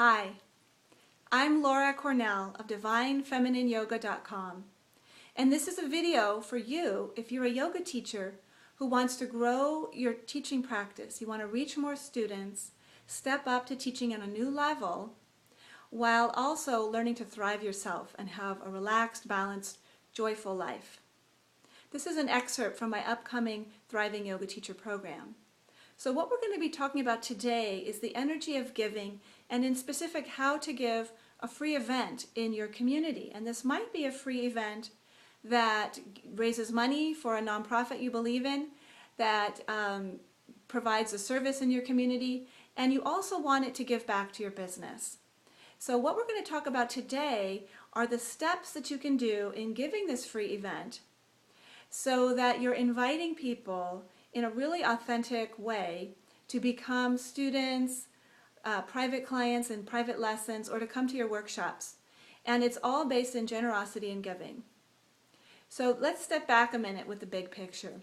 Hi, I'm Laura Cornell of DivineFeminineYoga.com, and this is a video for you if you're a yoga teacher who wants to grow your teaching practice. You want to reach more students, step up to teaching on a new level, while also learning to thrive yourself and have a relaxed, balanced, joyful life. This is an excerpt from my upcoming Thriving Yoga Teacher program. So what we're going to be talking about today is the energy of giving, and in specific how to give a free event in your community. And this might be a free event that raises money for a nonprofit you believe in, that provides a service in your community, and you also want it to give back to your business. So what we're going to talk about today are the steps that you can do in giving this free event so that you're inviting people in a really authentic way to become students, private clients in private lessons, or to come to your workshops. And it's all based in generosity and giving. So let's step back a minute with the big picture.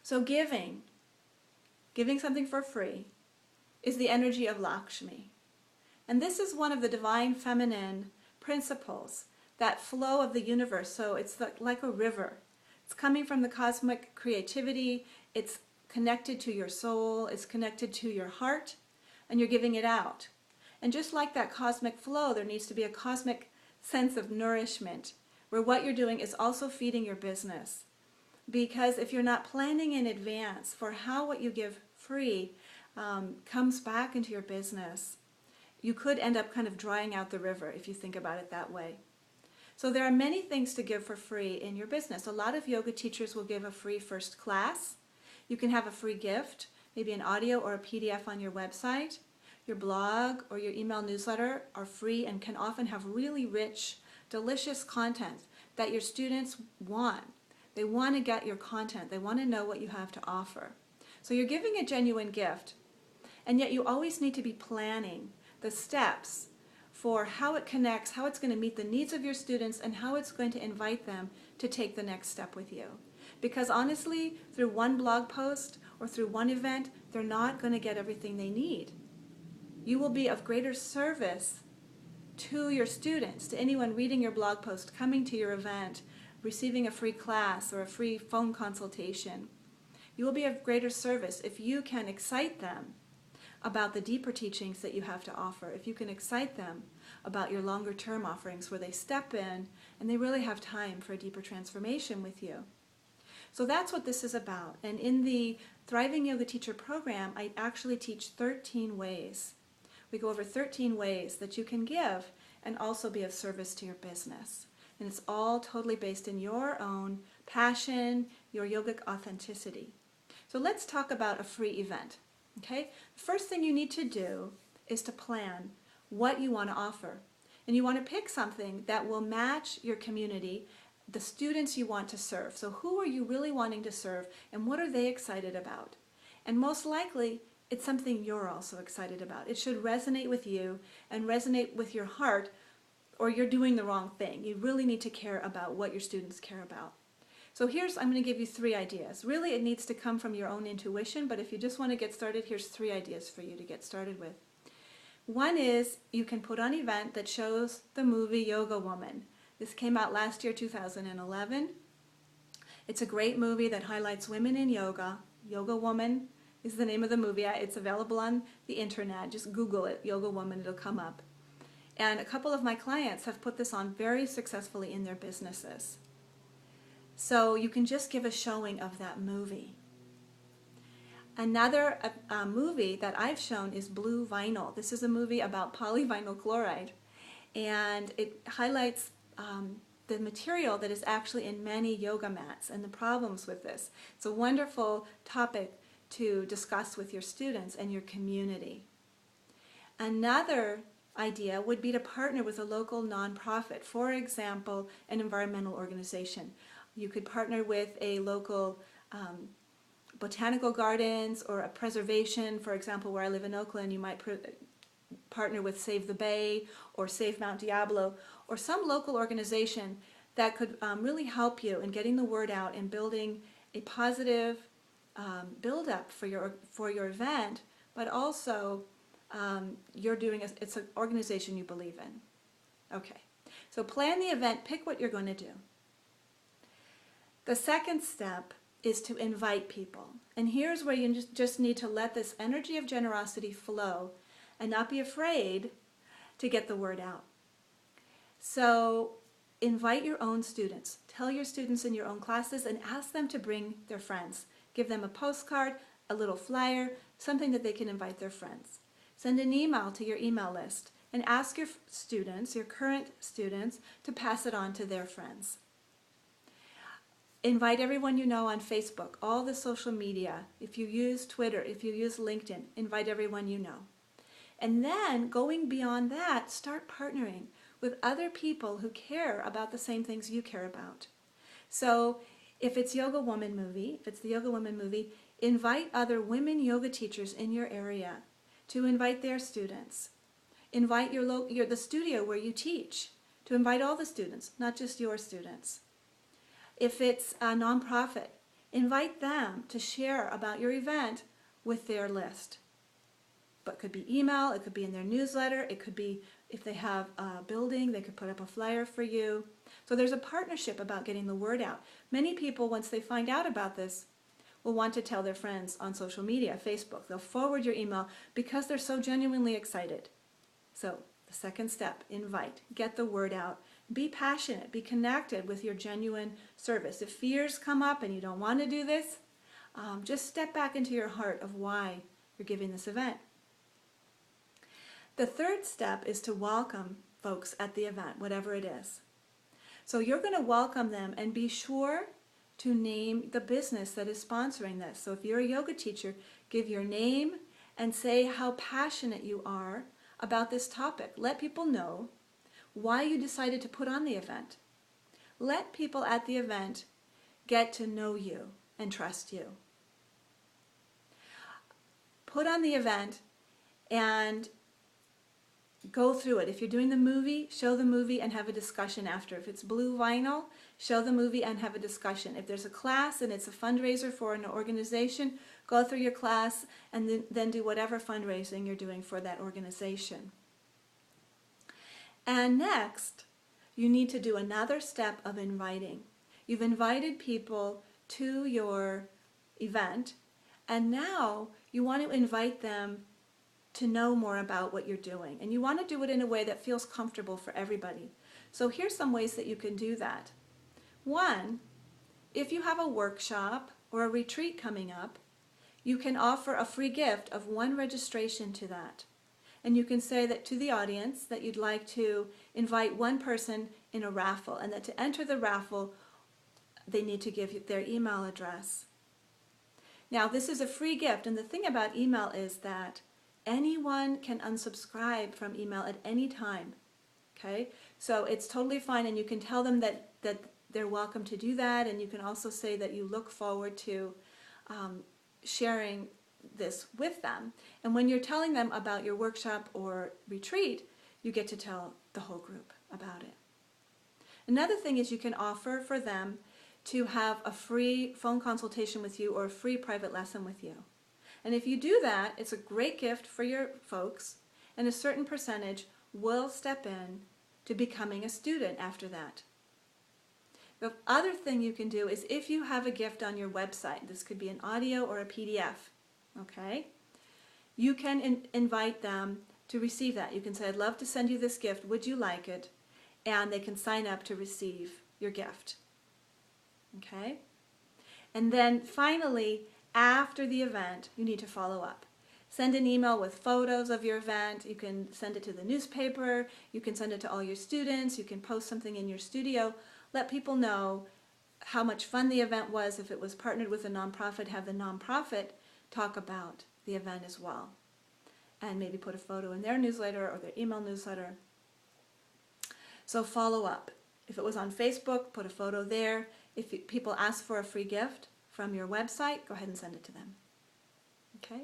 So giving something for free, is the energy of Lakshmi. And this is one of the divine feminine principles, that flow of the universe. So it's like a river. It's coming from the cosmic creativity, it's connected to your soul, it's connected to your heart, and you're giving it out. And just like that cosmic flow, there needs to be a cosmic sense of nourishment, where what you're doing is also feeding your business. Because if you're not planning in advance for how what you give free comes back into your business, you could end up kind of drying out the river if you think about it that way. So there are many things to give for free in your business. A lot of yoga teachers will give a free first class. You can have a free gift, maybe an audio or a PDF on your website. Your blog or your email newsletter are free and can often have really rich, delicious content that your students want. They want to get your content. They want to know what you have to offer. So you're giving a genuine gift, and yet you always need to be planning the steps for how it connects, how it's going to meet the needs of your students, and how it's going to invite them to take the next step with you. Because honestly, through one blog post or through one event, they're not going to get everything they need. You will be of greater service to your students, to anyone reading your blog post, coming to your event, receiving a free class or a free phone consultation. You will be of greater service if you can excite them about the deeper teachings that you have to offer, if you can excite them about your longer term offerings where they step in and they really have time for a deeper transformation with you. So that's what this is about. And in the Thriving Yoga Teacher program, I actually teach 13 ways. We go over 13 ways that you can give and also be of service to your business. And it's all totally based in your own passion, your yogic authenticity. So let's talk about a free event. Okay? The first thing you need to do is to plan what you want to offer. And you want to pick something that will match your community, the students you want to serve. So who are you really wanting to serve, and what are they excited about? And most likely, it's something you're also excited about. It should resonate with you and resonate with your heart, or you're doing the wrong thing. You really need to care about what your students care about. So I'm going to give you 3 ideas. Really, it needs to come from your own intuition, but if you just want to get started, here's 3 ideas for you to get started with. One is you can put on an event that shows the movie Yoga Woman. This came out last year, 2011. It's a great movie that highlights women in yoga. Yoga Woman is the name of the movie. It's available on the internet. Just Google it, Yoga Woman, it'll come up. And a couple of my clients have put this on very successfully in their businesses. So you can just give a showing of that movie. Another movie that I've shown is Blue Vinyl. This is a movie about polyvinyl chloride, and it highlights the material that is actually in many yoga mats and the problems with this. It's a wonderful topic to discuss with your students and your community. Another idea would be to partner with a local nonprofit, for example, an environmental organization. You could partner with a local botanical gardens or a preservation. For example, where I live in Oakland, you might partner with Save the Bay or Save Mount Diablo, or some local organization that could really help you in getting the word out and building a positive build-up for your event, but also it's an organization you believe in. Okay, so plan the event, pick what you're going to do. The second step is to invite people. And here's where you just need to let this energy of generosity flow and not be afraid to get the word out. So invite your own students. Tell your students in your own classes and ask them to bring their friends. Give them a postcard, a little flyer, something that they can invite their friends. Send an email to your email list and ask your students, your current students, to pass it on to their friends. Invite everyone you know on Facebook, all the social media. If you use Twitter, if you use LinkedIn, invite everyone you know. And then, going beyond that, start partnering with other people who care about the same things you care about. So, if it's the Yoga Woman Movie, invite other women yoga teachers in your area to invite their students. Invite the studio where you teach to invite all the students, not just your students. If it's a nonprofit, invite them to share about your event with their list. But it could be email, it could be in their newsletter, it could be if they have a building, they could put up a flyer for you. So there's a partnership about getting the word out. Many people, once they find out about this, will want to tell their friends on social media, Facebook. They'll forward your email because they're so genuinely excited. So the second step, invite, get the word out. Be passionate, be connected with your genuine service. If fears come up and you don't want to do this, just step back into your heart of why you're giving this event. The third step is to welcome folks at the event, whatever it is. So you're going to welcome them and be sure to name the business that is sponsoring this. So if you're a yoga teacher, give your name and say how passionate you are about this topic. Let people know why you decided to put on the event. Let people at the event get to know you and trust you. Put on the event and go through it. If you're doing the movie, show the movie and have a discussion after. If it's blue vinyl, show the movie and have a discussion. If there's a class and it's a fundraiser for an organization, go through your class and then do whatever fundraising you're doing for that organization. And next, you need to do another step of inviting. You've invited people to your event, and now you want to invite them to know more about what you're doing. And you want to do it in a way that feels comfortable for everybody. So here's some ways that you can do that. One, if you have a workshop or a retreat coming up, you can offer a free gift of one registration to that. And you can say that to the audience that you'd like to invite one person in a raffle, and that to enter the raffle, they need to give you their email address. Now, this is a free gift, and the thing about email is that anyone can unsubscribe from email at any time. Okay? So it's totally fine, and you can tell them that they're welcome to do that, and you can also say that you look forward to sharing this with them. And when you're telling them about your workshop or retreat, you get to tell the whole group about it. Another thing is you can offer for them to have a free phone consultation with you or a free private lesson with you. And if you do that, it's a great gift for your folks, and a certain percentage will step in to becoming a student after that. The other thing you can do is if you have a gift on your website, this could be an audio or a PDF, okay? You can invite them to receive that. You can say, I'd love to send you this gift. Would you like it? And they can sign up to receive your gift, okay? And then finally, after the event, you need to follow up. Send an email with photos of your event. You can send it to the newspaper. You can send it to all your students. You can post something in your studio. Let people know how much fun the event was. If it was partnered with a nonprofit, have the nonprofit talk about the event as well. And maybe put a photo in their newsletter or their email newsletter. So follow up. If it was on Facebook, put a photo there. If people ask for a free gift from your website, go ahead and send it to them. Okay?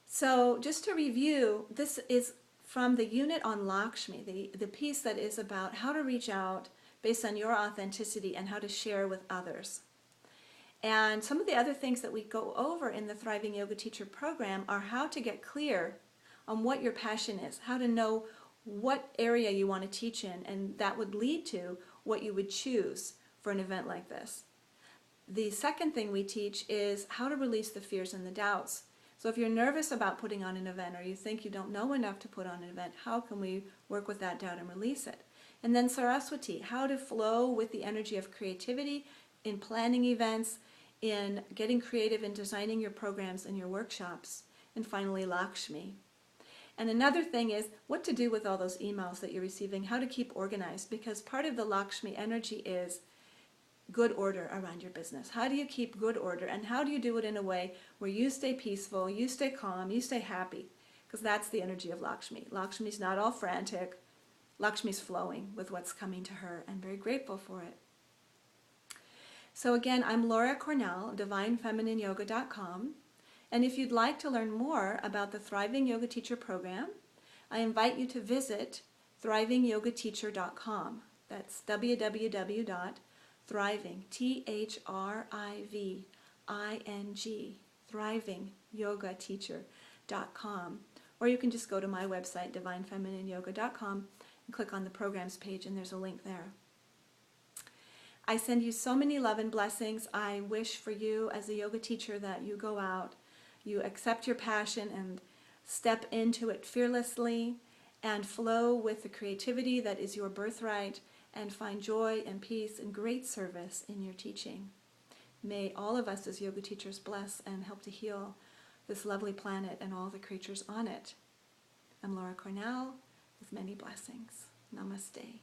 So just to review, this is from the unit on Lakshmi, the piece that is about how to reach out based on your authenticity and how to share with others. And some of the other things that we go over in the Thriving Yoga Teacher program are how to get clear on what your passion is, how to know what area you want to teach in, and that would lead to what you would choose for an event like this. The second thing we teach is how to release the fears and the doubts. So if you're nervous about putting on an event, or you think you don't know enough to put on an event, how can we work with that doubt and release it? And then Saraswati, how to flow with the energy of creativity in planning events, in getting creative in designing your programs and your workshops. And finally, Lakshmi. And another thing is what to do with all those emails that you're receiving, how to keep organized, because part of the Lakshmi energy is good order around your business. How do you keep good order, and how do you do it in a way where you stay peaceful, you stay calm, you stay happy? Because that's the energy of Lakshmi. Lakshmi's not all frantic. Lakshmi's flowing with what's coming to her and very grateful for it. So again, I'm Laura Cornell of DivineFeminineYoga.com. And if you'd like to learn more about the Thriving Yoga Teacher program, I invite you to visit thrivingyogateacher.com. That's www.thriving, T-H-R-I-V-I-N-G, thrivingyogateacher.com. Or you can just go to my website, DivineFeminineYoga.com, and click on the programs page, and there's a link there. I send you so many love and blessings. I wish for you as a yoga teacher that you go out, you accept your passion and step into it fearlessly and flow with the creativity that is your birthright, and find joy and peace and great service in your teaching. May all of us as yoga teachers bless and help to heal this lovely planet and all the creatures on it. I'm Laura Cornell with many blessings. Namaste.